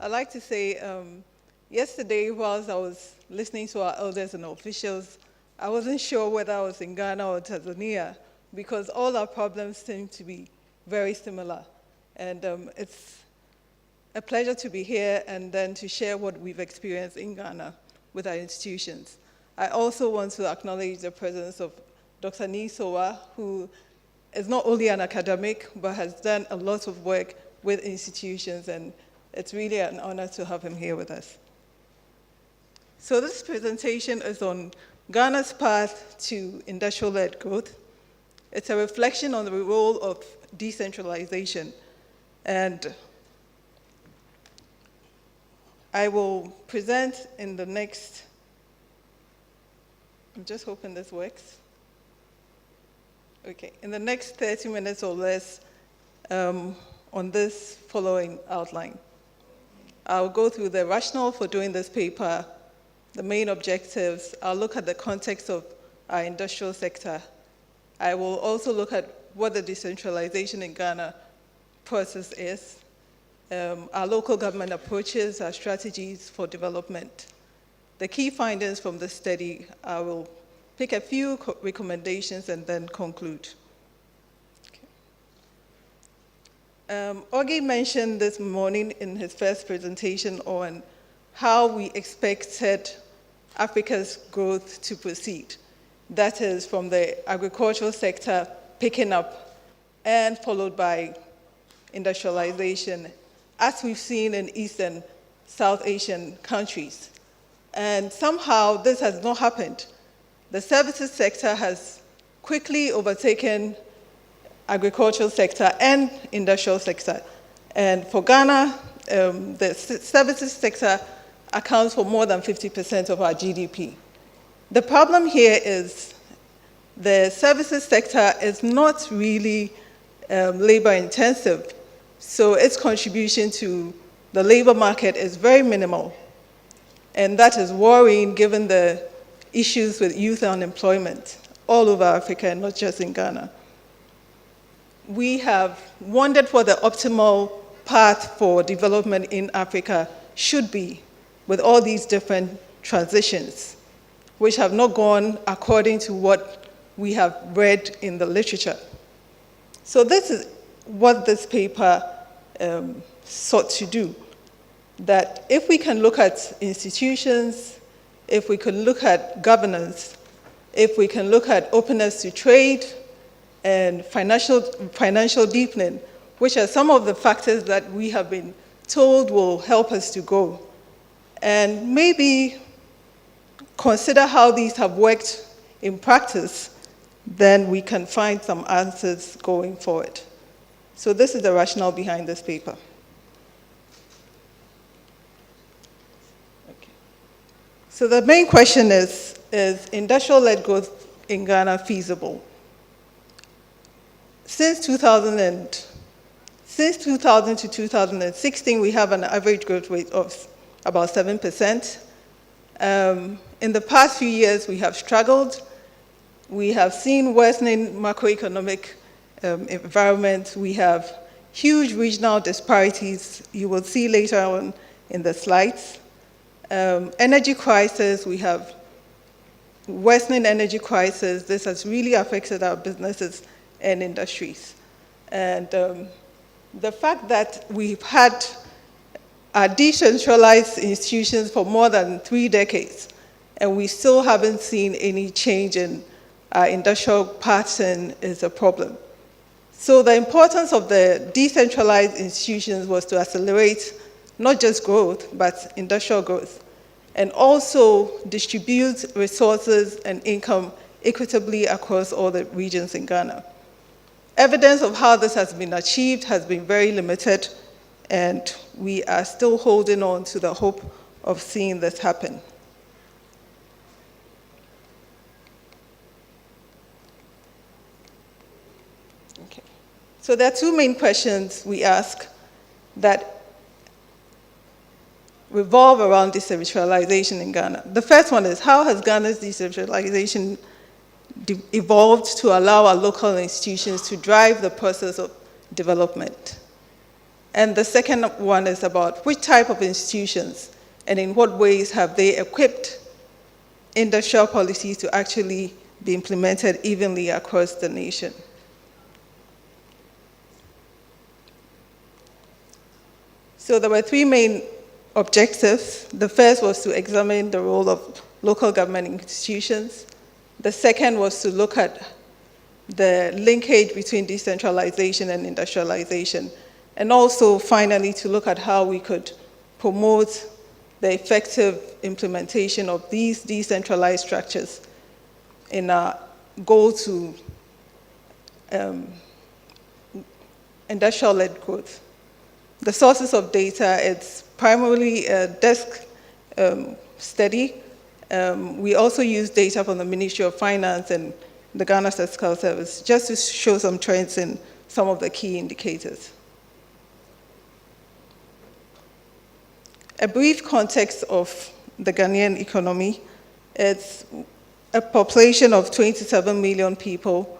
I'd like to say, yesterday whilst I was listening to our elders and officials, I wasn't sure whether I was in Ghana or Tanzania because all our problems seem to be very similar. And it's a pleasure to be here and then to share what we've experienced in Ghana with our institutions. I also want to acknowledge the presence of Dr. Nisowa, who is not only an academic, but has done a lot of work with institutions, and it's really an honor to have him here with us. So this presentation is on Ghana's path to industrial-led growth. It's a reflection on the role of decentralization, and I will present in the next, I'm just hoping this works. Okay, in the next 30 minutes or less on this following outline. I'll go through the rationale for doing this paper, the main objectives. I'll look at the context of our industrial sector. I will also look at what the decentralization in Ghana process is, our local government approaches, our strategies for development. The key findings from the study, I will pick a few recommendations and then conclude. Okay. Ogi mentioned this morning in his first presentation on how we expected Africa's growth to proceed. That is from the agricultural sector picking up and followed by industrialization, as we've seen in East and South Asian countries. And somehow this has not happened. The services sector has quickly overtaken agricultural sector and industrial sector. And for Ghana, the services sector accounts for more than 50% of our GDP. The problem here is the services sector is not really labor intensive, so its contribution to the labor market is very minimal. And that is worrying given the issues with youth unemployment all over Africa and not just in Ghana. We have wondered what the optimal path for development in Africa should be with all these different transitions, which have not gone according to what we have read in the literature. So this is what this paper sought to do, that if we can look at institutions, if we can look at governance, if we can look at openness to trade and financial deepening, which are some of the factors that we have been told will help us to grow, and maybe consider how these have worked in practice, then we can find some answers going forward. So this is the rationale behind this paper. Okay. So the main question is industrial-led growth in Ghana feasible? Since 2000 to 2016, we have an average growth rate of about 7%. In the past few years, we have struggled. We have seen worsening macroeconomic environment. We have huge regional disparities. You will see later on in the slides. Energy crisis, we have worsening energy crisis. This has really affected our businesses and industries. And the fact that we've had our decentralized institutions for more than 3 decades, and we still haven't seen any change in our industrial pattern is a problem. So the importance of the decentralized institutions was to accelerate not just growth, but industrial growth, and also distribute resources and income equitably across all the regions in Ghana. Evidence of how this has been achieved has been very limited, and we are still holding on to the hope of seeing this happen. Okay. So there are 2 main questions we ask that revolve around decentralization in Ghana. The first one is, how has Ghana's decentralization evolved to allow our local institutions to drive the process of development? And the second one is about which type of institutions and in what ways have they equipped industrial policies to actually be implemented evenly across the nation. So there were three main objectives. The first was to examine the role of local government institutions. The second was to look at the linkage between decentralization and industrialization. And also, finally, to look at how we could promote the effective implementation of these decentralized structures in our goal to industrial-led growth. The sources of data, it's primarily a desk study. We also use data from the Ministry of Finance and the Ghana Statistical Service, just to show some trends in some of the key indicators. A brief context of the Ghanaian economy. It's a population of 27 million people,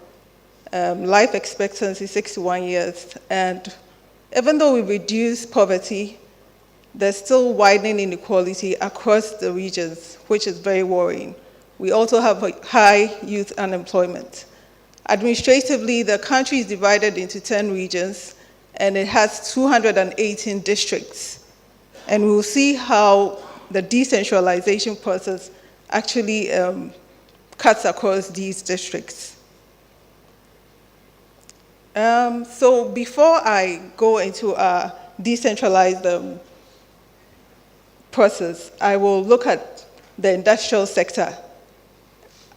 life expectancy 61 years, and even though we reduce poverty, there's still widening inequality across the regions, which is very worrying. We also have a high youth unemployment. Administratively, the country is divided into 10 regions, and it has 218 districts. And we'll see how the decentralization process actually cuts across these districts. So before I go into our decentralized process, I will look at the industrial sector.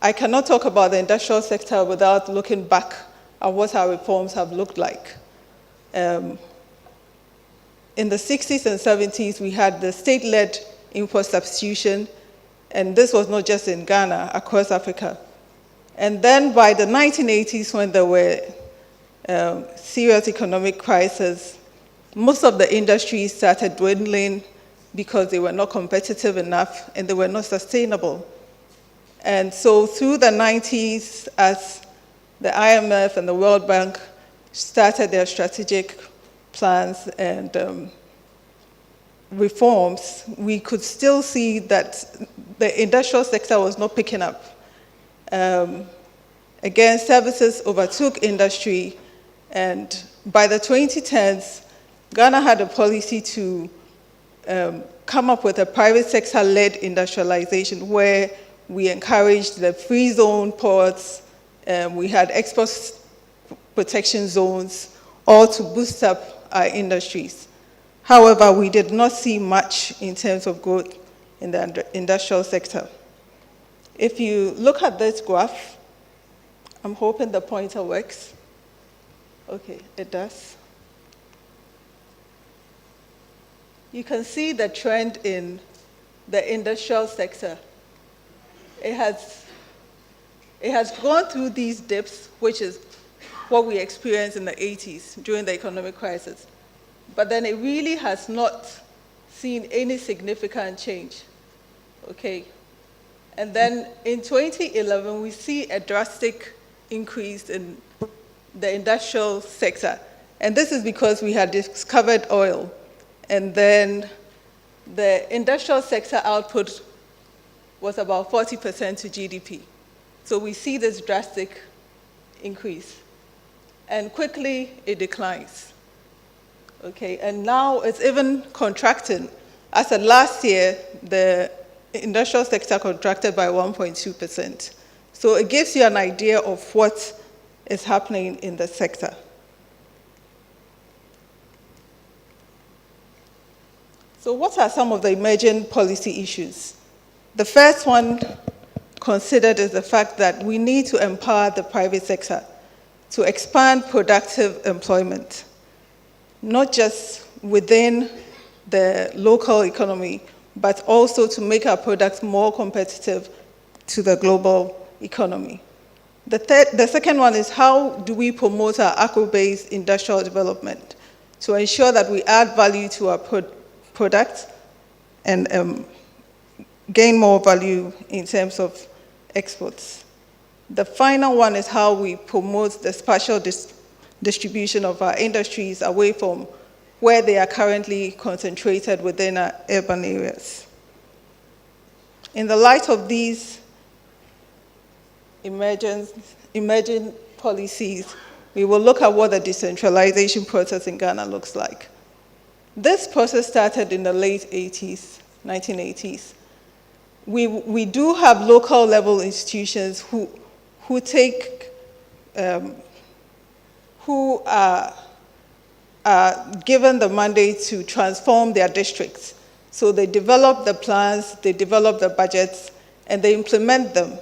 I cannot talk about the industrial sector without looking back at what our reforms have looked like. In the 60s and 70s, we had the state-led import substitution, and this was not just in Ghana, across Africa. And then by the 1980s, when there were serious economic crisis, most of the industries started dwindling because they were not competitive enough and they were not sustainable. And so through the 90s, as the IMF and the World Bank started their strategic plans and reforms, we could still see that the industrial sector was not picking up. Again, services overtook industry, and by the 2010s, Ghana had a policy to come up with a private sector-led industrialization where we encouraged the free zone ports, we had export protection zones, all to boost up our industries. However, we did not see much in terms of growth in the industrial sector. If you look at this graph, I'm hoping the pointer works. Okay, it does. You can see the trend in the industrial sector. It has gone through these dips, which is what we experienced in the 80s during the economic crisis. But then it really has not seen any significant change, okay? And then in 2011, we see a drastic increase in the industrial sector. And this is because we had discovered oil. And then the industrial sector output was about 40% to GDP. So we see this drastic increase. And quickly, it declines. Okay, and now it's even contracting. As of last year, the industrial sector contracted by 1.2%. So it gives you an idea of what is happening in the sector. So what are some of the emerging policy issues? The first one considered is the fact that we need to empower the private sector to expand productive employment, not just within the local economy, but also to make our products more competitive to the global economy. The second one is how do we promote our agro-based industrial development to ensure that we add value to our products and gain more value in terms of exports. The final one is how we promote the spatial distribution of our industries away from where they are currently concentrated within our urban areas. In the light of these emerging policies, we will look at what the decentralization process in Ghana looks like. This process started in the late 80s, 1980s. We do have local level institutions who are given the mandate to transform their districts. So they develop the plans, they develop the budgets, and they implement them.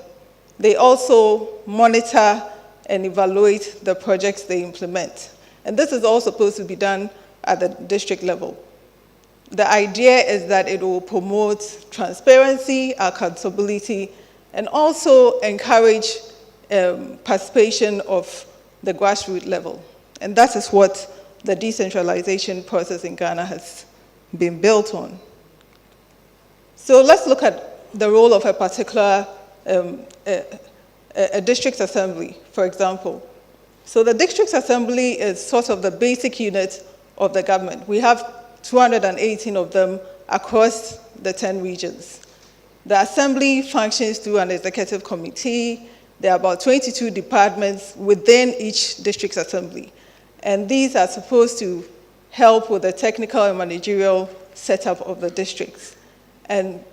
They also monitor and evaluate the projects they implement. And this is all supposed to be done at the district level. The idea is that it will promote transparency, accountability, and also encourage participation of the grassroots level. And that is what the decentralization process in Ghana has been built on. So let's look at the role of a particular a district assembly, for example. So the district assembly is sort of the basic unit of the government. We have 218 of them across the 10 regions. The assembly functions through an executive committee. There are about 22 departments within each district assembly. And these are supposed to help with the technical and managerial setup of the districts. And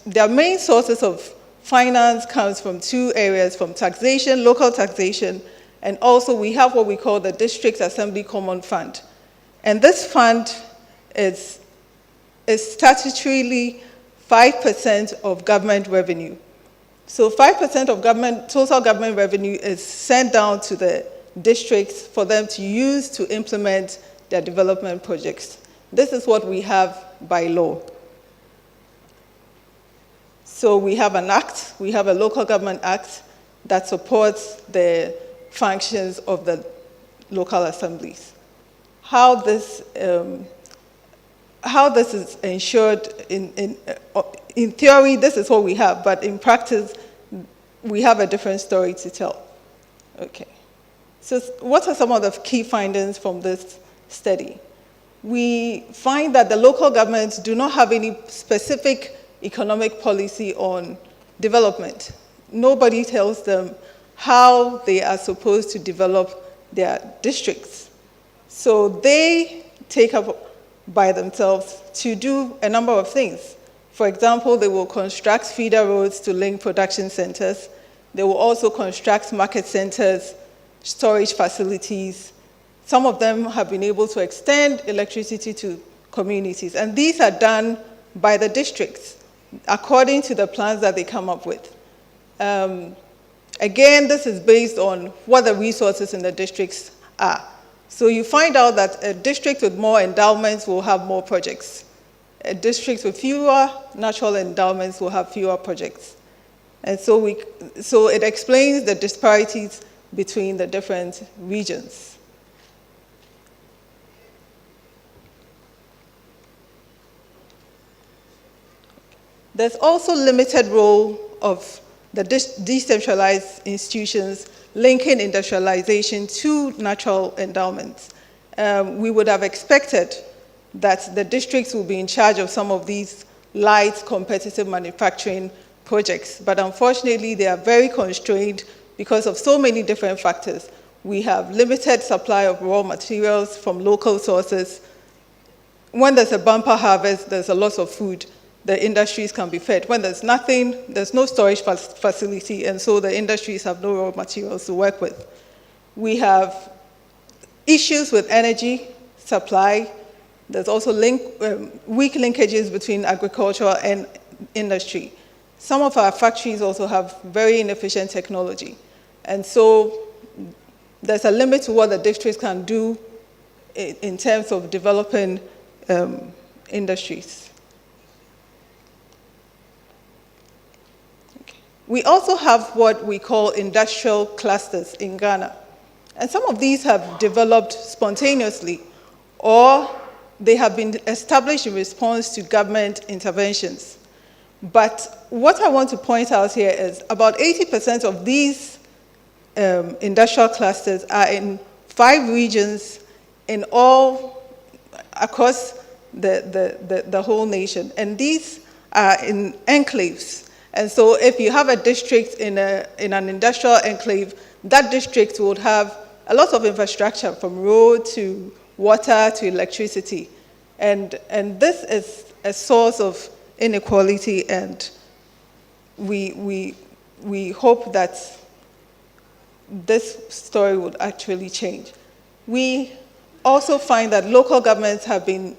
their main sources of finance comes from two areas, from taxation, local taxation, and also we have what we call the District Assembly Common Fund. And this fund is statutorily 5% of government revenue. So 5% of total government revenue is sent down to the districts for them to use to implement their development projects. This is what we have by law. So we have an act, we have a local government act that supports the functions of the local assemblies. How this is ensured, in theory, this is what we have, but in practice, we have a different story to tell. Okay. So what are some of the key findings from this study? We find that the local governments do not have any specific economic policy on development. Nobody tells them how they are supposed to develop their districts. So they take up by themselves to do a number of things. For example, they will construct feeder roads to link production centers. They will also construct market centers, storage facilities. Some of them have been able to extend electricity to communities. And these are done by the districts according to the plans that they come up with. Again, this is based on what the resources in the districts are. So you find out that a district with more endowments will have more projects. A district with fewer natural endowments will have fewer projects. And so it explains the disparities between the different regions. There's also limited role of the decentralized institutions linking industrialization to natural endowments. We would have expected that the districts will be in charge of some of these light competitive manufacturing projects, but unfortunately they are very constrained because of so many different factors. We have limited supply of raw materials from local sources. When there's a bumper harvest, there's a loss of food. The industries can be fed. When there's nothing, there's no storage facility, and so the industries have no raw materials to work with. We have issues with energy supply. There's also weak linkages between agriculture and industry. Some of our factories also have very inefficient technology. And so there's a limit to what the districts can do in terms of developing industries. We also have what we call industrial clusters in Ghana. And some of these have developed spontaneously, or they have been established in response to government interventions. But what I want to point out here is about 80% of these industrial clusters are in 5 regions in all across the whole nation. And these are in enclaves. And so if you have a district in an industrial enclave, that district would have a lot of infrastructure, from road to water to electricity. And this is a source of inequality, and we hope that this story would actually change. We also find that local governments have been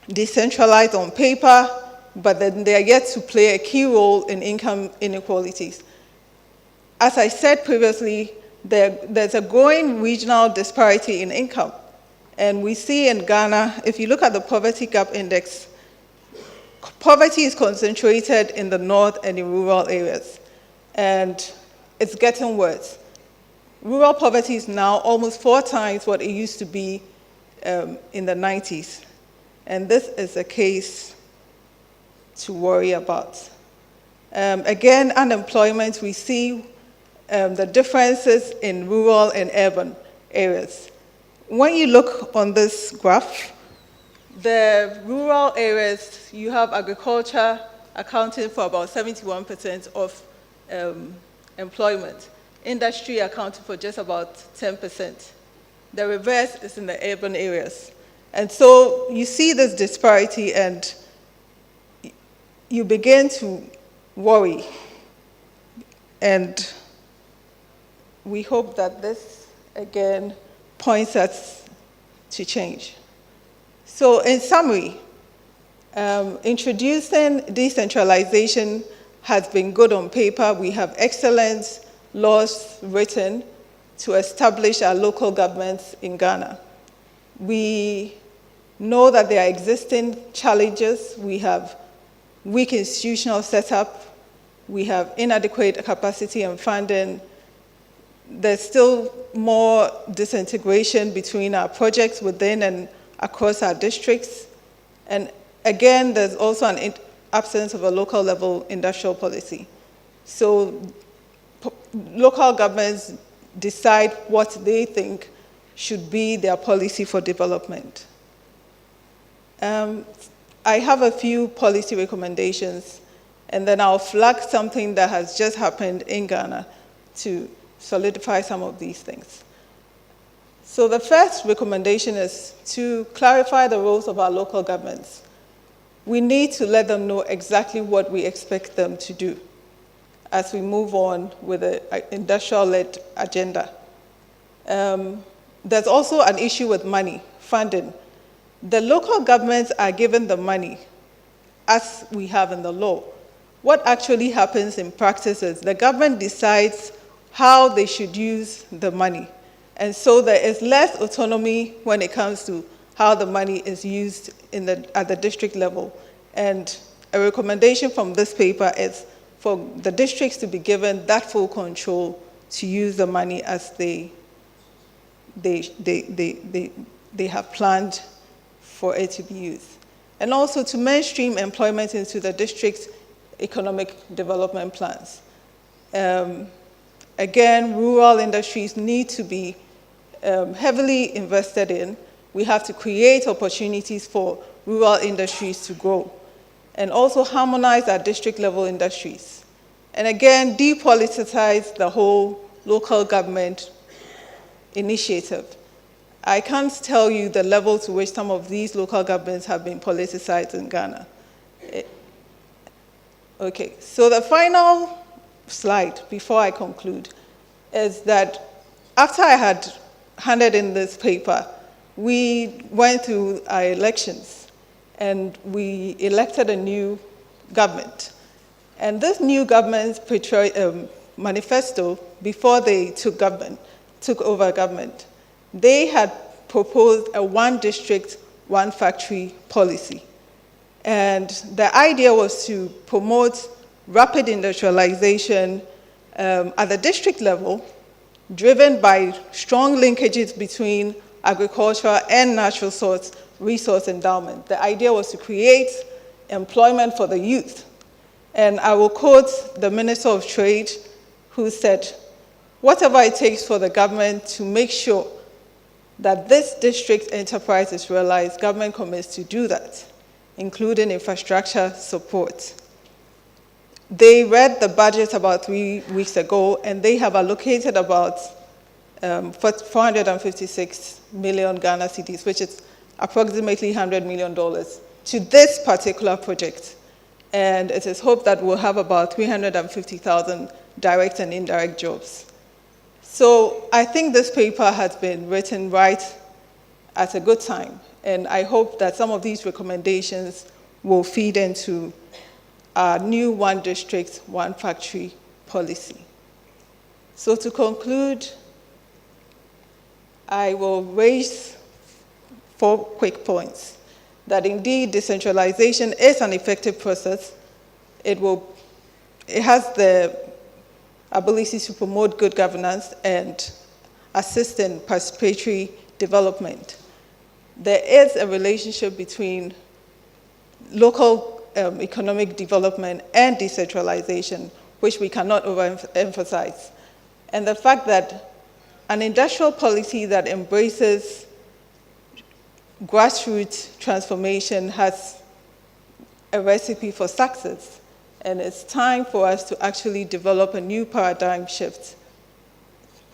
decentralized on paper, but then they are yet to play a key role in income inequalities. As I said previously, there's a growing regional disparity in income. And we see in Ghana, if you look at the poverty gap index, poverty is concentrated in the north and in rural areas. And it's getting worse. Rural poverty is now almost 4 times what it used to be in the 90s. And this is a case to worry about. Again, unemployment, we see the differences in rural and urban areas. When you look on this graph, the rural areas, you have agriculture accounting for about 71% of employment. Industry accounting for just about 10%. The reverse is in the urban areas. And so you see this disparity and you begin to worry. And we hope that this, again, points us to change. So in summary, introducing decentralization has been good on paper. We have excellent laws written to establish our local governments in Ghana. We know that there are existing challenges. We have weak institutional setup. We have inadequate capacity and funding. There's still more disintegration between our projects within and across our districts. And again, there's also an absence of a local level industrial policy. So local governments decide what they think should be their policy for development. I have a few policy recommendations, and then I'll flag something that has just happened in Ghana to solidify some of these things. So the first recommendation is to clarify the roles of our local governments. We need to let them know exactly what we expect them to do as we move on with the industrial-led agenda. There's also an issue with money, funding. The local governments are given the money, as we have in the law. What actually happens in practice is the government decides how they should use the money. And so there is less autonomy when it comes to how the money is used at the district level. And a recommendation from this paper is for the districts to be given that full control to use the money as they have planned for it to be used. And also to mainstream employment into the district's economic development plans. Again, rural industries need to be heavily invested in. We have to create opportunities for rural industries to grow, and also harmonize our district level industries. And again, depoliticize the whole local government initiative. I can't tell you the level to which some of these local governments have been politicized in Ghana. Okay, so the final slide before I conclude is that after I had handed in this paper, we went through our elections and we elected a new government. And this new government's manifesto, before they took over government, they had proposed a one district, one factory policy. And the idea was to promote rapid industrialization at the district level, driven by strong linkages between agriculture and natural resource endowment. The idea was to create employment for the youth. And I will quote the Minister of Trade, who said, "Whatever it takes for the government to make sure that this district enterprise is realized, government commits to do that, including infrastructure support. They read the budget about 3 weeks ago, and they have allocated about 456 million Ghana cedis, which is approximately $100 million, to this particular project. And it is hoped that we'll have about 350,000 direct and indirect jobs. So I think this paper has been written right at a good time, and I hope that some of these recommendations will feed into our new one district, one factory policy. So to conclude, I will raise 4 quick points. That indeed, decentralization is an effective process. It has the ability to promote good governance and assist in participatory development. There is a relationship between local economic development and decentralization, which we cannot overemphasize. And the fact that an industrial policy that embraces grassroots transformation has a recipe for success. And it's time for us to actually develop a new paradigm shift,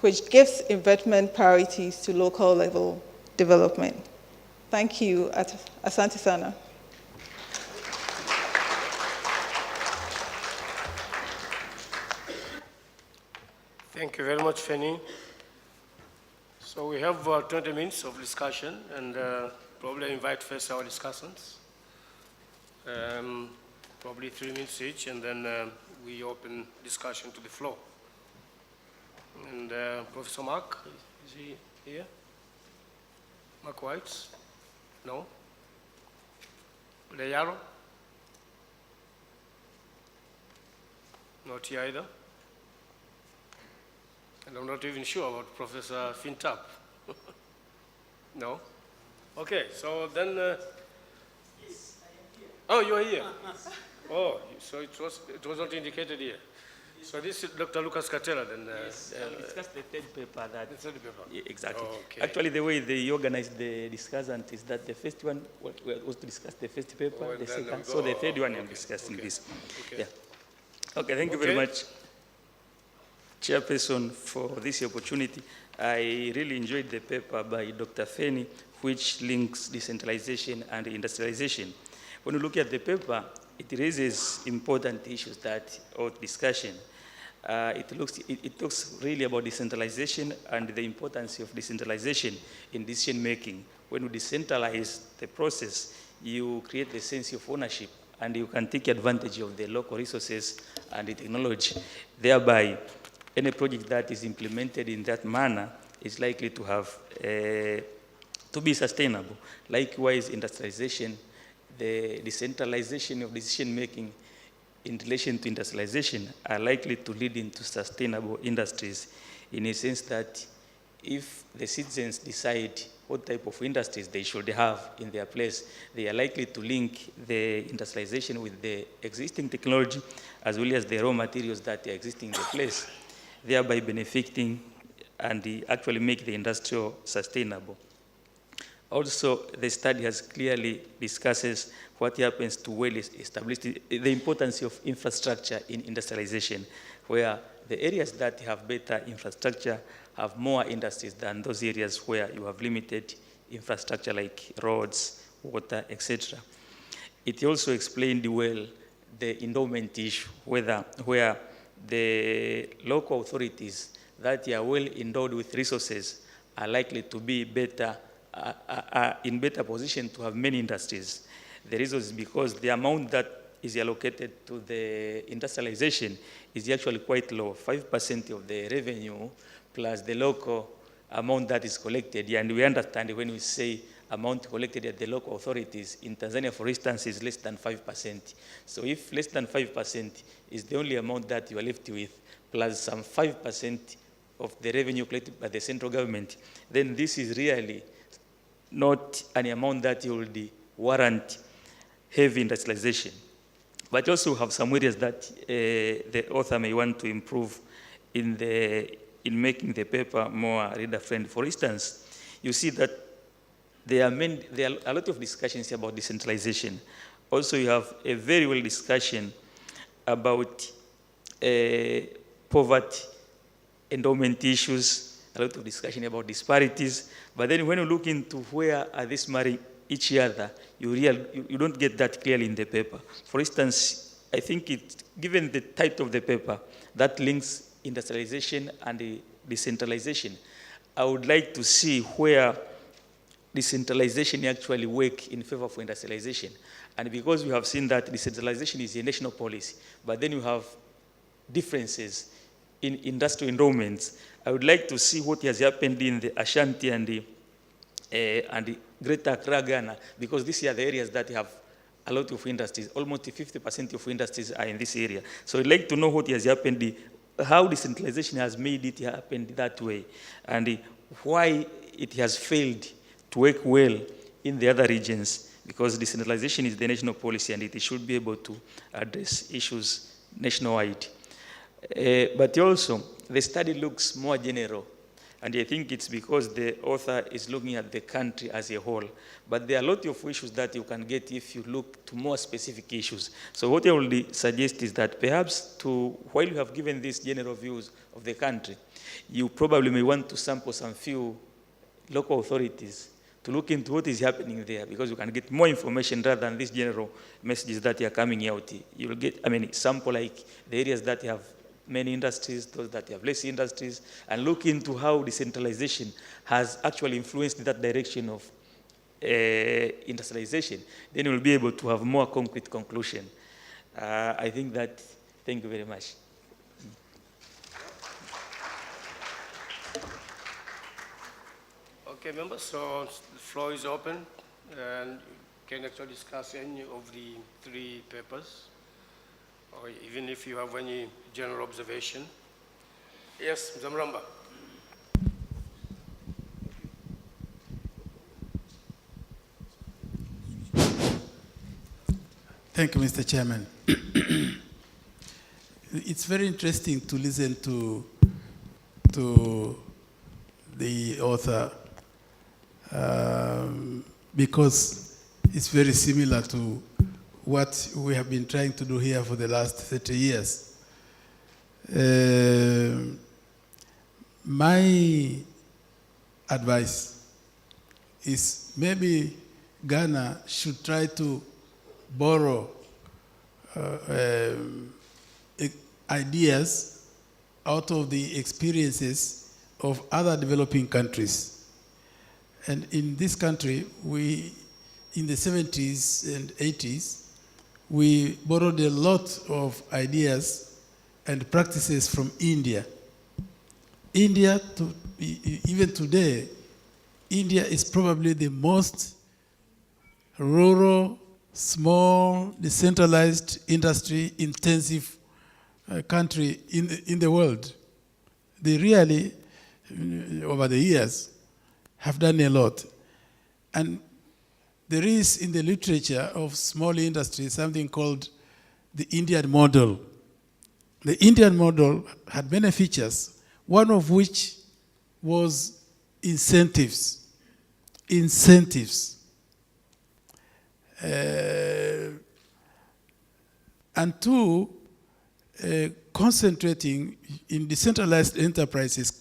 which gives investment priorities to local level development. Thank you. Asante sana. Thank you very much, Fenny. So we have 20 minutes of discussion, and probably invite first our discussants. Probably 3 minutes each, and then we open discussion to the floor. And Professor Mark, is he here? Mark White? No? Leyaro? Not here either. And I'm not even sure about Professor Fintap. No? Okay, so then... Yes, I am here. Oh, you are here? Oh, so it was not indicated here. Yes. So this is Dr. Lucas Katela then? Yes, discuss the third paper. The third paper? Yeah, exactly. Oh, okay. Actually, the way they organized the discussant is that the first one was to discuss the first paper, the second, so the third one I'm discussing this. Okay. Yeah. Okay, thank you very much, Chairperson, for this opportunity. I really enjoyed the paper by Dr. Fenny, which links decentralization and industrialization. When you look at the paper, it raises important issues that are discussion. It talks really about decentralization and the importance of decentralization in decision making. When you decentralize the process, you create the sense of ownership, and you can take advantage of the local resources and the technology. Thereby, any project that is implemented in that manner is likely to have to be sustainable. Likewise, industrialization, the decentralization of decision-making in relation to industrialization are likely to lead into sustainable industries, in a sense that if the citizens decide what type of industries they should have in their place, they are likely to link the industrialization with the existing technology as well as the raw materials that are existing in the place, thereby benefiting and actually make the industrial sustainable. Also, the study has clearly discusses what happens to well-established, the importance of infrastructure in industrialization, where the areas that have better infrastructure have more industries than those areas where you have limited infrastructure like roads, water, etc. It also explained well the endowment issue, where the local authorities that are well endowed with resources are likely to be better, in better position to have many industries. The reason is because the amount that is allocated to the industrialization is actually quite low, 5% of the revenue plus the local amount that is collected. And we understand when we say amount collected at the local authorities, in Tanzania, for instance, is less than 5%. So if less than 5% is the only amount that you are left with, plus some 5% of the revenue collected by the central government, then this is really not an amount that will warrant heavy industrialization. But also have some areas that the author may want to improve in making the paper more reader-friendly. For instance, you see that there are a lot of discussions about decentralization. Also, you have a very well discussion about poverty, endowment issues, a lot of discussion about disparities. But then when you look into where are these marrying each other, you don't get that clearly in the paper. For instance, I think given the title of the paper, that links industrialization and decentralization, I would like to see where decentralization actually work in favor of industrialization. And because we have seen that decentralization is a national policy, but then you have differences in industrial endowments, I would like to see what has happened in the Ashanti and the Greater Accra, Ghana, because these are the areas that have a lot of industries. Almost 50% of industries are in this area. So I'd like to know what has happened, how decentralization has made it happen that way, and why it has failed to work well in the other regions, because decentralization is the national policy and it should be able to address issues nationwide. But also, the study looks more general, and I think it's because the author is looking at the country as a whole. But there are a lot of issues that you can get if you look to more specific issues. So what I would suggest is that perhaps while you have given these general views of the country, you probably may want to sample some few local authorities to look into what is happening there, because you can get more information rather than these general messages that are coming out. You will get, sample like the areas that have many industries, those that have less industries, and look into how decentralization has actually influenced that direction of industrialization. Then you'll be able to have more concrete conclusion. I think that, thank you very much. Okay, members, so the floor is open, and you can actually discuss any of the three papers, or even if you have any general observation. Yes, Mr. Rumba. Thank you, Mr. Chairman. It's very interesting to listen to the author because it's very similar to what we have been trying to do here for the last 30 years. My advice is maybe Ghana should try to borrow ideas out of the experiences of other developing countries. And in this country, in the 70s and 80s, we borrowed a lot of ideas and practices from India. India, even today, India is probably the most rural, small, decentralized, industry-intensive country in the world. They really, over the years, have done a lot. And there is in the literature of small industry something called the Indian model. The Indian model had many features, one of which was incentives. And two, concentrating in decentralized enterprises,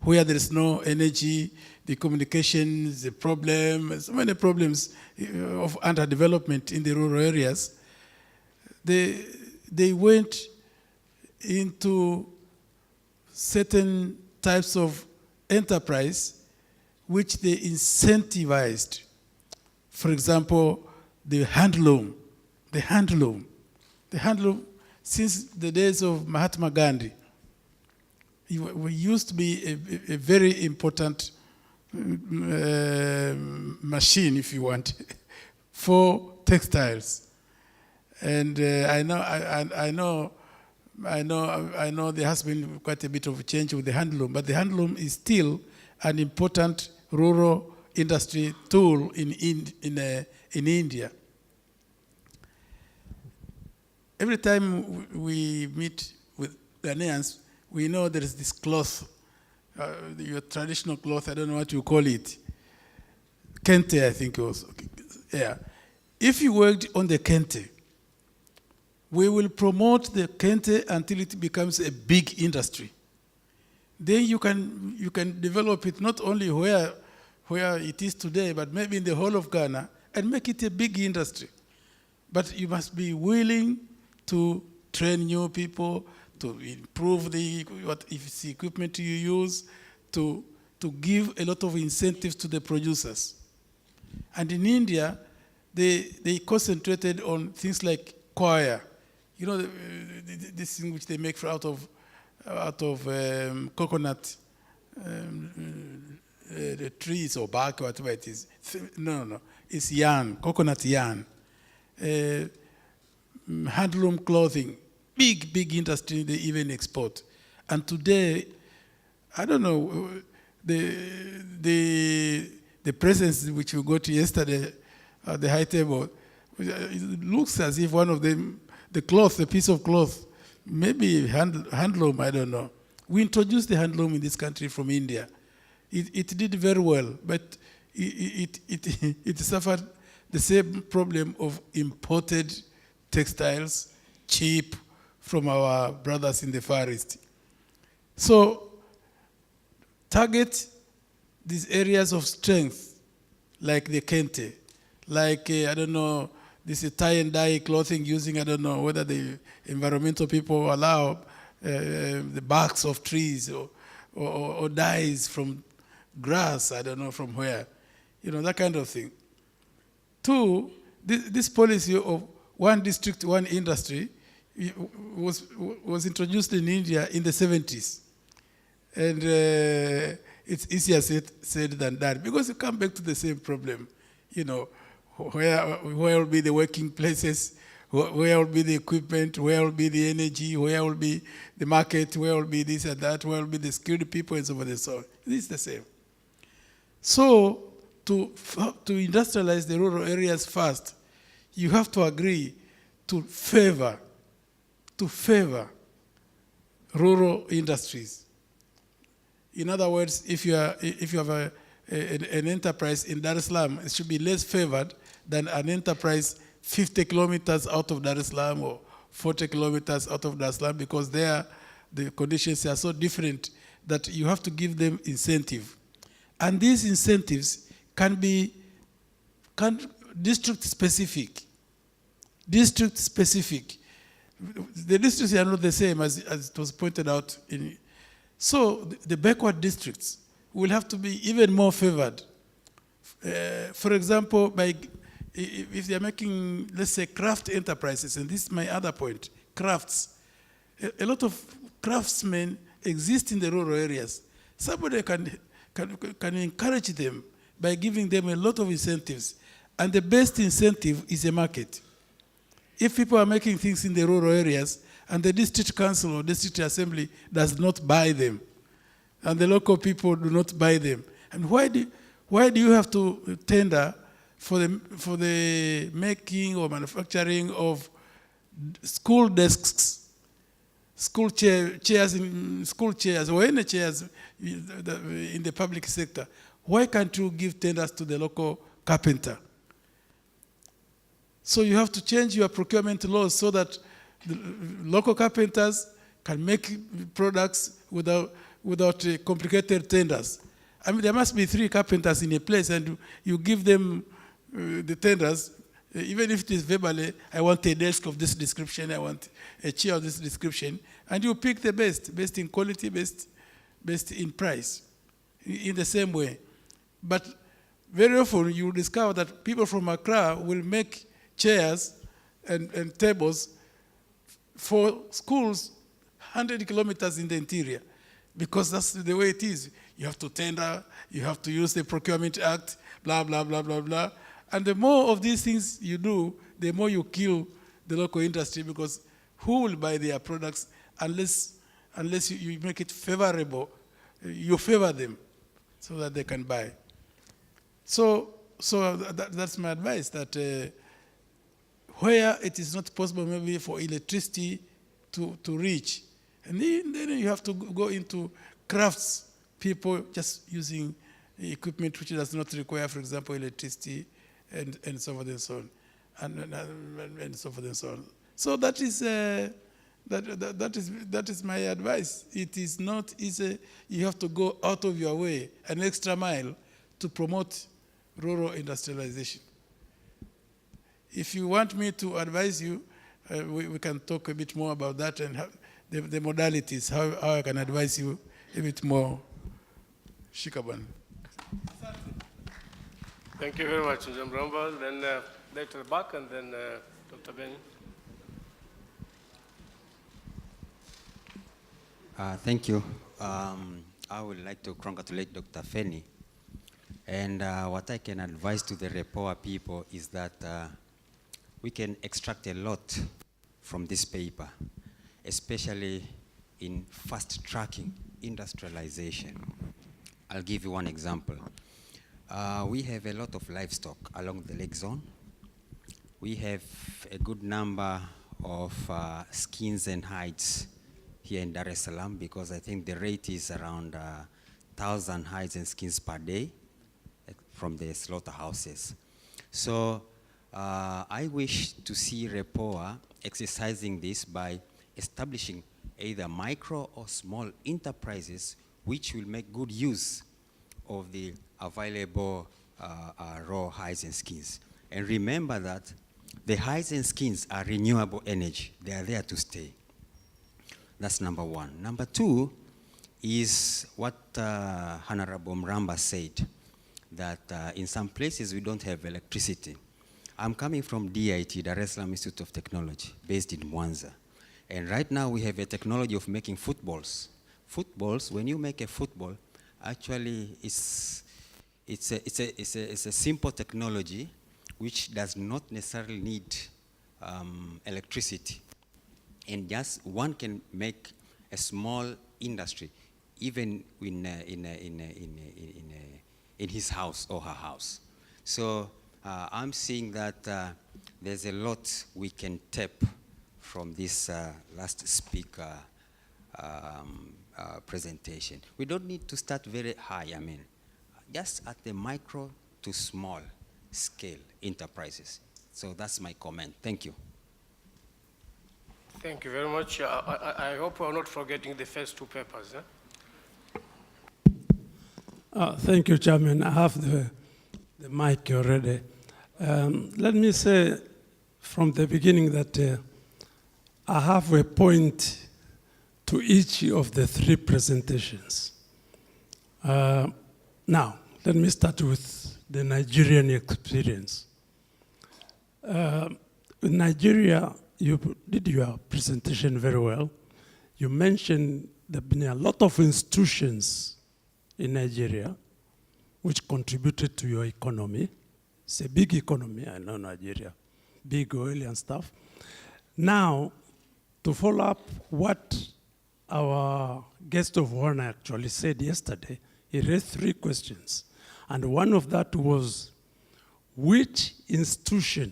where there is no energy, the communications, the problem, so many problems of underdevelopment in the rural areas. They went into certain types of enterprise which they incentivized. For example, the handloom, since the days of Mahatma Gandhi, it used to be a very important machine, if you want, for textiles. And I know there has been quite a bit of a change with the handloom, but the handloom is still an important rural industry tool in India. Every time we meet with Ghanaians, we know there is this cloth, your traditional cloth, I don't know what you call it, Kente, I think it was. Yeah. If you worked on the Kente, we will promote the Kente until it becomes a big industry. Then you can develop it not only where it is today, but maybe in the whole of Ghana, and make it a big industry. But you must be willing to train new people, to improve the equipment you use, to give a lot of incentives to the producers. And in India, they concentrated on things like coir. You know, this thing which they make out of coconut the trees or bark or whatever it is. No. It's yarn, coconut yarn. Handloom clothing, big industry, they even export. And today, I don't know, the presents which we got yesterday at the high table, it looks as if one of them, the piece of cloth, maybe handloom, I don't know. We introduced the handloom in this country from India. It did very well, but it suffered the same problem of imported textiles, cheap, from our brothers in the Far East. So target these areas of strength, like the Kente, like, I don't know, this is tie and dye clothing using, I don't know whether the environmental people allow the barks of trees or dyes from grass, I don't know from where, you know, that kind of thing. Two, this policy of one district, one industry was introduced in India in the 70s. And it's easier said than done, because you come back to the same problem, you know, where will be the working places, where will be the equipment, where will be the energy, where will be the market, where will be this and that, where will be the skilled people and so forth and so on. It's the same. So to industrialize the rural areas first, you have to agree to favor rural industries. In other words, if you have an enterprise in Dar es Salaam, it should be less favored than an enterprise 50 kilometers out of Dar es Salaam or 40 kilometers out of Dar es Salaam, because there the conditions are so different that you have to give them incentive. And these incentives can be district specific. District specific. The districts are not the same as it was pointed out. So the backward districts will have to be even more favored. For example, if they are making, let's say, craft enterprises, and this is my other point, crafts. A lot of craftsmen exist in the rural areas. Somebody can encourage them by giving them a lot of incentives. And the best incentive is a market. If people are making things in the rural areas and the district council or district assembly does not buy them, and the local people do not buy them, and why do you have to tender for the making or manufacturing of school desks, school chairs or any chairs in the public sector? Why can't you give tenders to the local carpenter? So you have to change your procurement laws so that the local carpenters can make products without complicated tenders. I mean, there must be 3 carpenters in a place, and you give them the tenders, even if it is verbally, I want a desk of this description, I want a chair of this description, and you pick the best in quality, best in price, in the same way. But very often you discover that people from Accra will make chairs and tables for schools 100 kilometers in the interior, because that's the way it is. You have to tender, you have to use the Procurement Act, blah, blah, blah, blah, blah. And the more of these things you do, the more you kill the local industry, because who will buy their products unless you make it favorable, you favor them so that they can buy. So that's my advice, that where it is not possible maybe for electricity to reach, and then you have to go into crafts, people just using equipment which does not require, for example, electricity, and so forth and so on, and so forth and so on. So that is that is my advice. It is not easy. You have to go out of your way, an extra mile, to promote rural industrialization. If you want me to advise you, we can talk a bit more about that and the modalities, how I can advise you a bit more. Shikaban. Thank you very much, Mr. Rumba. Then Dr. Bach and then Dr. Fenny. Thank you. I would like to congratulate Dr. Fenny. And what I can advise to the REPOA people is that we can extract a lot from this paper, especially in fast-tracking industrialization. I'll give you one example. We have a lot of livestock along the lake zone. We have a good number of skins and hides here in Dar es Salaam, because I think the rate is around 1,000 hides and skins per day from the slaughterhouses. So I wish to see REPOA exercising this by establishing either micro or small enterprises which will make good use of the available raw hides and skins. And remember that the hides and skins are renewable energy. They are there to stay. That's number one. Number two is what Honorable Rumba said, that in some places we don't have electricity. I'm coming from DIT, Dar es Salaam Institute of Technology, based in Mwanza. And right now we have a technology of making footballs. Footballs, when you make a football, actually it's a simple technology which does not necessarily need electricity. And just one can make a small industry, even in his house or her house. So I'm seeing that there's a lot we can tap from this last speaker presentation. We don't need to start very high, I mean, just at the micro to small scale enterprises. So that's my comment. Thank you. Thank you very much. I hope we're not forgetting the first two papers. Thank you, Chairman. I have the mic already. Let me say from the beginning that I have a point to each of the three presentations. Now, let me start with the Nigerian experience. In Nigeria, you did your presentation very well. You mentioned there have been a lot of institutions in Nigeria which contributed to your economy. It's a big economy, I know Nigeria, big oil and stuff. Now, to follow up what our guest of honor actually said yesterday, he raised three questions. And one of that was, which institution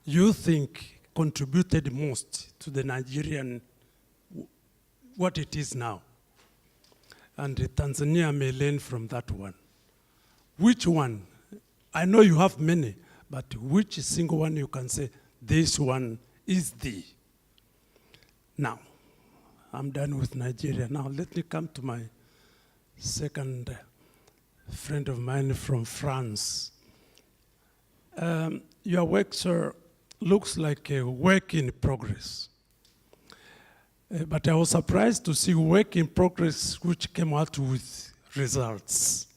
you think contributed most to the Nigerian, what it is now? And Tanzania may learn from that one. Which one? I know you have many, but which single one you can say, this one is the? Now, I'm done with Nigeria. Now let me come to my second friend of mine from France. Your work, sir, looks like a work in progress. But I was surprised to see work in progress which came out with results.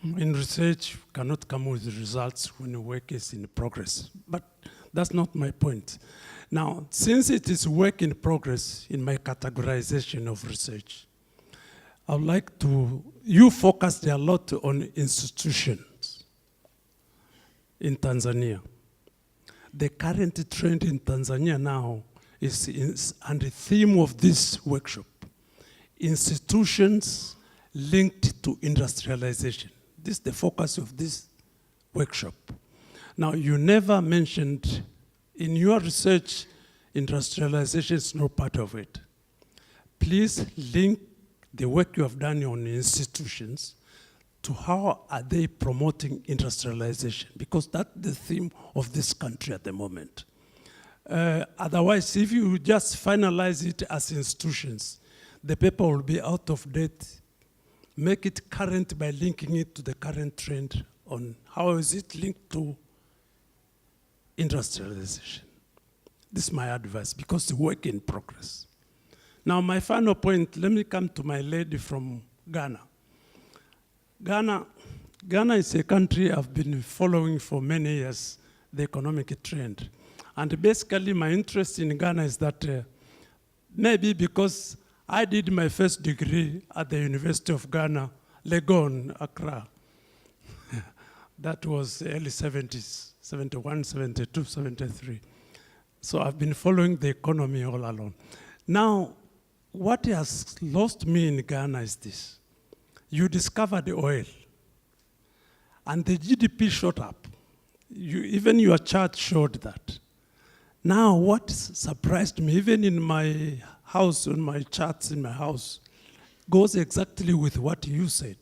In research, you cannot come with results when your work is in progress. But that's not my point. Now, since it is work in progress in my categorization of research, I would like to, you focused a lot on institutions in Tanzania. The current trend in Tanzania now is and the theme of this workshop, institutions linked to industrialization. This is the focus of this workshop. Now, you never mentioned in your research, industrialization is no part of it. Please link the work you have done on institutions, to how are they promoting industrialization, because that's the theme of this country at the moment. Otherwise, if you just finalize it as institutions, the paper will be out of date. Make it current by linking it to the current trend on how is it linked to industrialization. This is my advice, because the work in progress. Now, my final point, let me come to my lady from Ghana. Ghana is a country I've been following for many years, the economic trend. And basically, my interest in Ghana is that maybe because I did my first degree at the University of Ghana, Legon, Accra. That was early 70s, 71, 72, 73. So I've been following the economy all along. Now, what has lost me in Ghana is this. You discovered oil, and the GDP shot up. Even your chart showed that. Now, what surprised me, even in my house, on my charts in my house, goes exactly with what you said.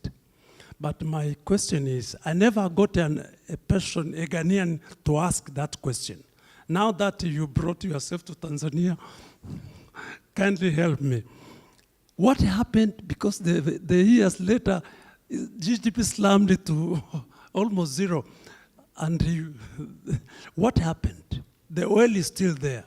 But my question is, I never got a person, a Ghanaian, to ask that question. Now that you brought yourself to Tanzania, kindly help me. What happened? Because the years later, GDP slammed it to almost zero. And what happened? The oil is still there.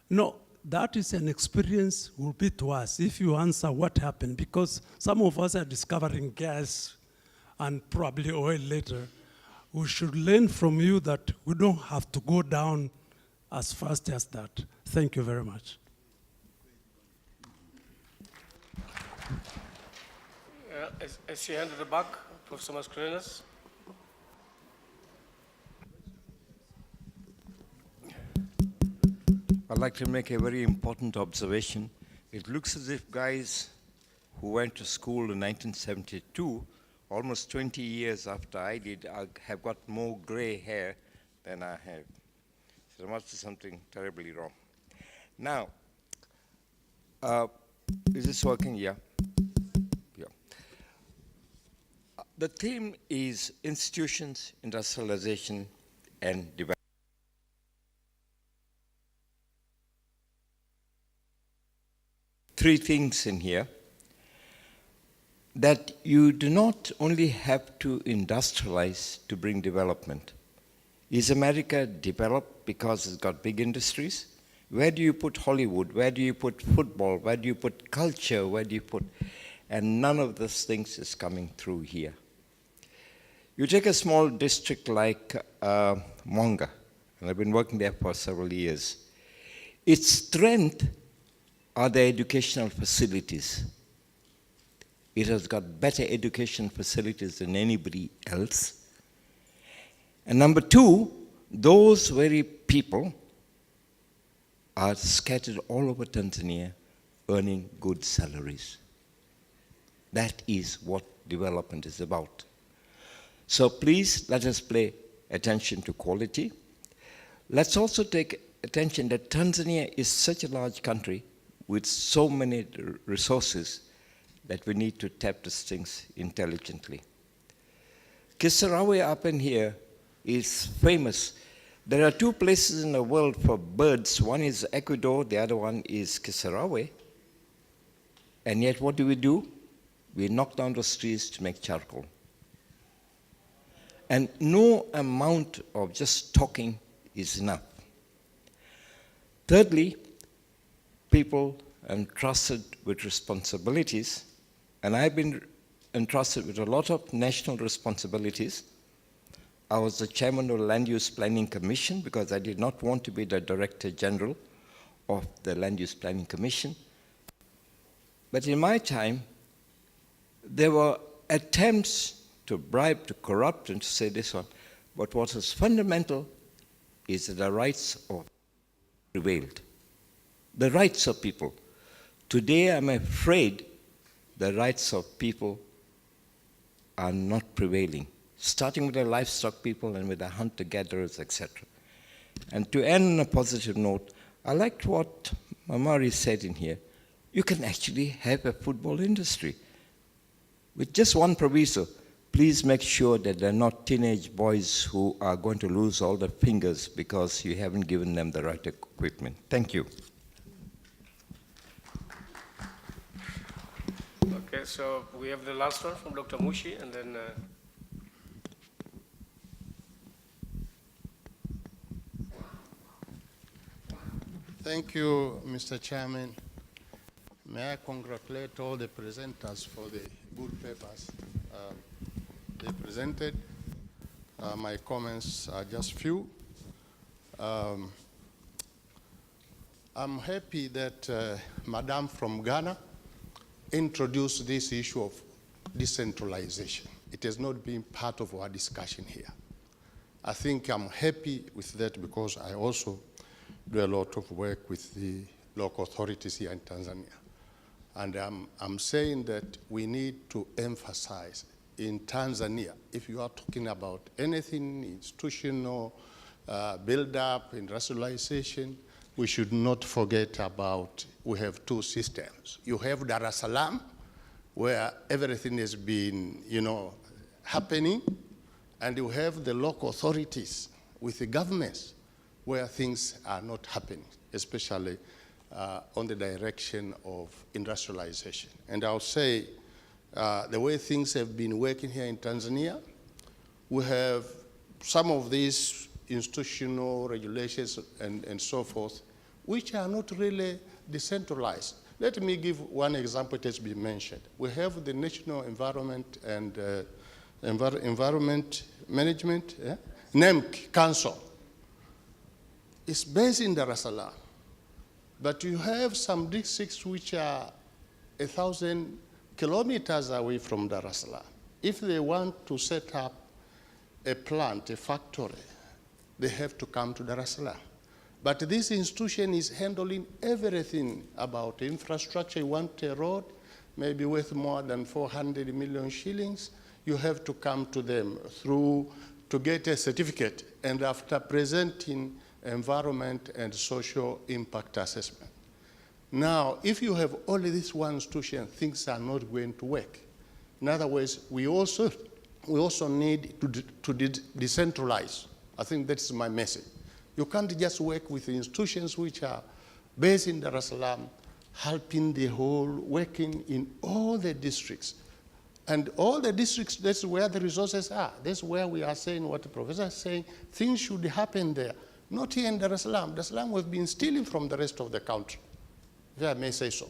No, that is an experience will be to us if you answer what happened, because some of us are discovering gas and probably oil later. We should learn from you that we don't have to go down as fast as that. Thank you very much. I see hand at the back, Professor Mascarenhas. I'd like to make a very important observation. It looks as if guys who went to school in 1972, almost 20 years after I did, have got more gray hair than I have. So there must be something terribly wrong. Now, is this working? Yeah. The theme is institutions, industrialization, and development. Three things in here. That you do not only have to industrialize to bring development. Is America developed because it's got big industries? Where do you put Hollywood? Where do you put football? Where do you put culture? Where do you put... And none of those things is coming through here. You take a small district like Mwanga, and I've been working there for several years. Its strength are the educational facilities. It has got better education facilities than anybody else. And number two, those very people are scattered all over Tanzania earning good salaries. That is what development is about. So please let us pay attention to quality. Let's also take attention that Tanzania is such a large country with so many resources that we need to tap these things intelligently. Kisarawe up in here is famous. There are two places in the world for birds. One is Ecuador, the other one is Kisarawe. And yet what do? We knock down those trees to make charcoal. And no amount of just talking is enough. Thirdly, people entrusted with responsibilities, and I've been entrusted with a lot of national responsibilities. I was the chairman of the Land Use Planning Commission because I did not want to be the Director General of the Land Use Planning Commission. But in my time, there were attempts to bribe, to corrupt, and to say this one. But what is fundamental is that the rights of prevailed. The rights of people. Today, I'm afraid the rights of people are not prevailing, starting with the livestock people and with the hunter-gatherers, etc. And to end on a positive note, I liked what Mamari said in here. you can actually have a football industry. With just one proviso, please make sure that they're not teenage boys who are going to lose all their fingers because you haven't given them the right equipment. Thank you. Okay, so we have the last one from Dr. Mushi, and then Thank you, Mr. Chairman. May I congratulate all the presenters for the good papers they presented. My comments are just few. I'm happy that Madam from Ghana introduced this issue of decentralization. It has not been part of our discussion here. I think I'm happy with that because I also do a lot of work with the local authorities here in Tanzania. And I'm saying that we need to emphasize in Tanzania, if you are talking about anything institutional, build-up, industrialization, we should not forget about, we have two systems. You have Dar es Salaam, where everything has been, happening, and you have the local authorities with the governments where things are not happening, especially on the direction of industrialization. And I'll say, the way things have been working here in Tanzania, we have some of these institutional regulations and so forth, which are not really decentralized. Let me give one example that has been mentioned. We have the National Environment and Environment Management, NEMC Council. It's based in Dar es Salaam, but you have some districts which are 1,000 kilometers away from Dar es Salaam. If they want to set up a plant, a factory, they have to come to Dar es Salaam. But this institution is handling everything about infrastructure. You want a road, maybe worth more than 400 million shillings, you have to come to them to get a certificate, and after presenting environment and social impact assessment. Now, if you have only this one institution, things are not going to work. In other words, we also need to decentralize. I think that's my message. You can't just work with institutions which are based in Dar es Salaam, helping the whole, working in all the districts. And all the districts, that's where the resources are. That's where we are saying what the professor is saying. Things should happen there. Not here in Dar es Salaam. Dar es Salaam has been stealing from the rest of the country, if I may say so.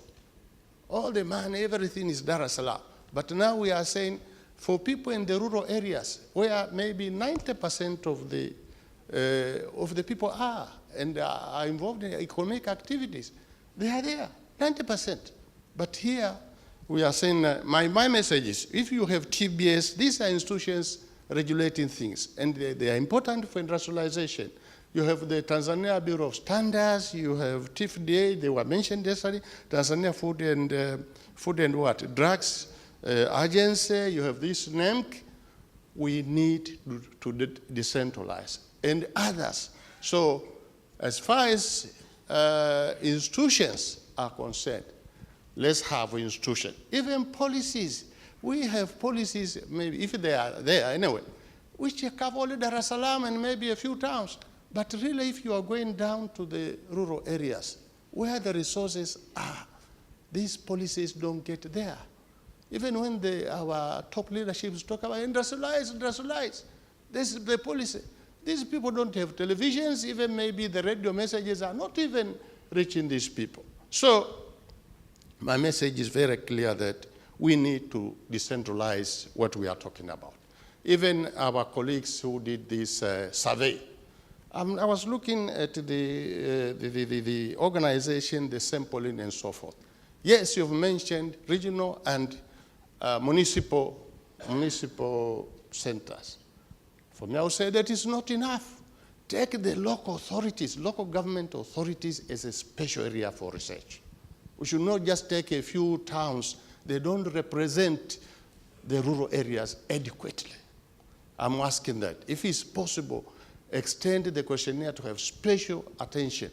All the money, everything is Dar es Salaam. But now we are saying for people in the rural areas, where maybe 90% of the people are and are involved in economic activities, they are there, 90%. But here we are saying, my message is, if you have TBS, these are institutions regulating things, and they are important for industrialization. You have the Tanzania Bureau of Standards, you have TFDA, they were mentioned yesterday, Tanzania Food and Drugs Agency, you have this NEMC. We need to decentralize, and others. So as far as institutions are concerned, let's have institutions. Even policies, we have policies, maybe if they are there anyway, which cover only Dar es Salaam and maybe a few towns. But really, if you are going down to the rural areas, where the resources are, these policies don't get there. Even when our top leaderships talk about industrialize, this is the policy. These people don't have televisions, even maybe the radio messages are not even reaching these people. So my message is very clear that we need to decentralize what we are talking about. Even our colleagues who did this survey, I was looking at the organization, the sampling, and so forth. Yes, you've mentioned regional and municipal centers. For me, I would say that is not enough. Take the local authorities, local government authorities as a special area for research. We should not just take a few towns. They don't represent the rural areas adequately. I'm asking that. If it's possible, extend the questionnaire to have special attention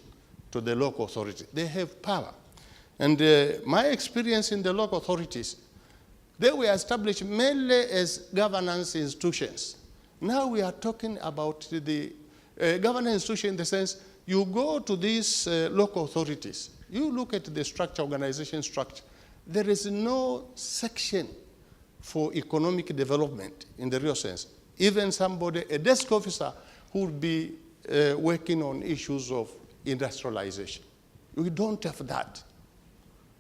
to the local authorities. They have power. And my experience in the local authorities, they were established mainly as governance institutions. Now we are talking about the governance institution in the sense you go to these local authorities, you look at the structure, organization structure, there is no section for economic development in the real sense. Even somebody, a desk officer who would be working on issues of industrialization. We don't have that.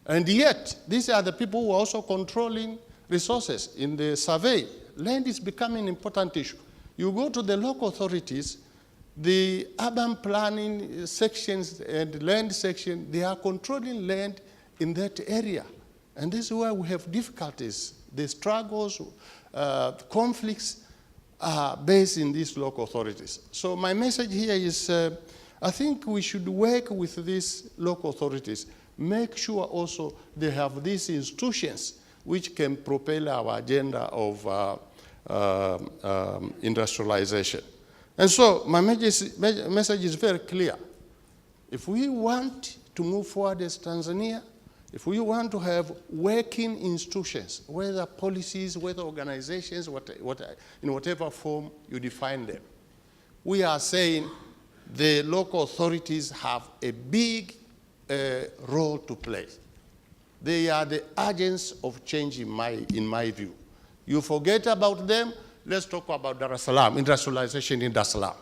And yet, these are the people who are also controlling resources. In the survey, land is becoming an important issue. You go to the local authorities, the urban planning sections and land section, they are controlling land in that area. And this is where we have difficulties. The struggles, conflicts are based in these local authorities. So my message here is, I think we should work with these local authorities, make sure also they have these institutions which can propel our agenda of industrialization. And so my message is very clear. If we want to move forward as Tanzania, if we want to have working institutions, whether policies, whether organizations, in whatever form you define them, we are saying the local authorities have a big role to play. They are the agents of change in my view. You forget about them, let's talk about Dar es Salaam, industrialization in Dar es Salaam.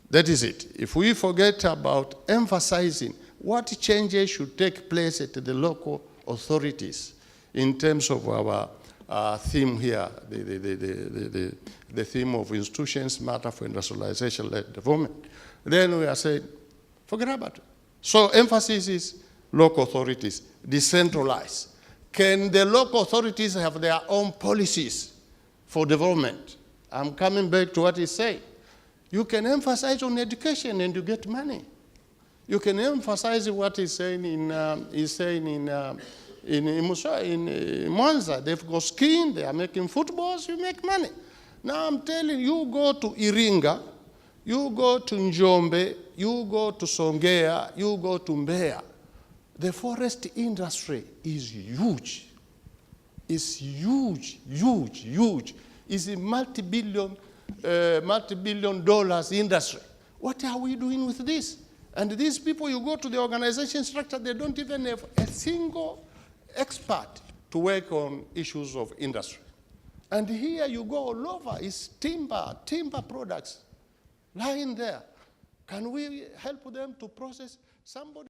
That is it. If we forget about emphasizing what changes should take place at the local authorities in terms of our theme here, the theme of institutions matter for industrialization-led development, then we are saying, forget about it. So emphasis is local authorities, decentralize. Can the local authorities have their own policies for development? I'm coming back to what he's saying. You can emphasize on education and you get money. You can emphasize what he's saying in Mwanza. They've got skiing, they are making footballs, you make money. Now I'm telling you, go to Iringa, you go to Njombe, you go to Songea, you go to Mbeya. The forest industry is huge. It's huge, huge, huge. It's a multi-billion dollars industry. What are we doing with this? And these people, you go to the organization structure, they don't even have a single expert to work on issues of industry. And here you go all over, it's timber products lying there. Can we help them to process? Somebody